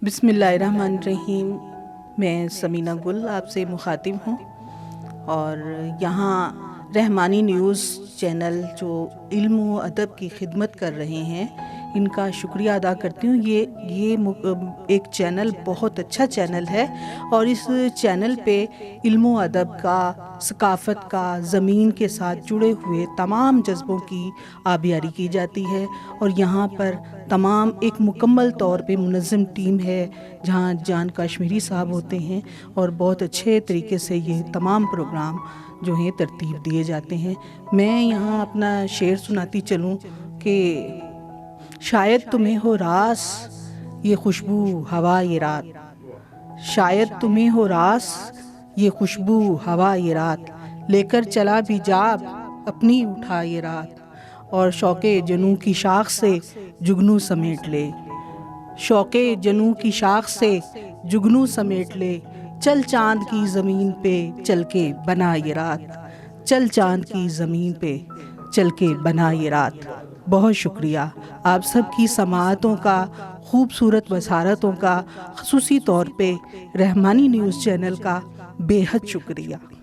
بسم اللہ الرحمن الرحیم۔ میں سمینہ گل آپ سے مخاطب ہوں، اور یہاں رحمانی نیوز چینل جو علم و ادب کی خدمت کر رہے ہیں ان کا شکریہ ادا کرتی ہوں۔ یہ ایک چینل بہت اچھا چینل ہے، اور اس چینل پہ علم و ادب کا، ثقافت کا، زمین کے ساتھ جڑے ہوئے تمام جذبوں کی آبیاری کی جاتی ہے، اور یہاں پر تمام ایک مکمل طور پہ منظم ٹیم ہے جہاں جان کشمیری صاحب ہوتے ہیں، اور بہت اچھے طریقے سے یہ تمام پروگرام جو ہیں ترتیب دیے جاتے ہیں۔ میں یہاں اپنا شعر سناتی چلوں کہ شاید تمہیں ہو راس یہ خوشبو ہوا یہ رات، شاید تمہیں ہو راس یہ خوشبو ہوا یہ رات، لے کر چلا بھی جاب اپنی اٹھا یہ رات، اور شوق جنوں کی شاخ سے جگنو سمیٹ لے، شوق جنوں کی شاخ سے جگنو سمیٹ لے، چل چاند کی زمین پہ چل کے بنا یہ رات، چل چاند کی زمین پہ چل کے بنا یہ رات۔ بہت شکریہ آپ سب کی سماعتوں کا، خوبصورت بصارتوں کا، خصوصی طور پہ رحمانی نیوز چینل کا بے حد شکریہ۔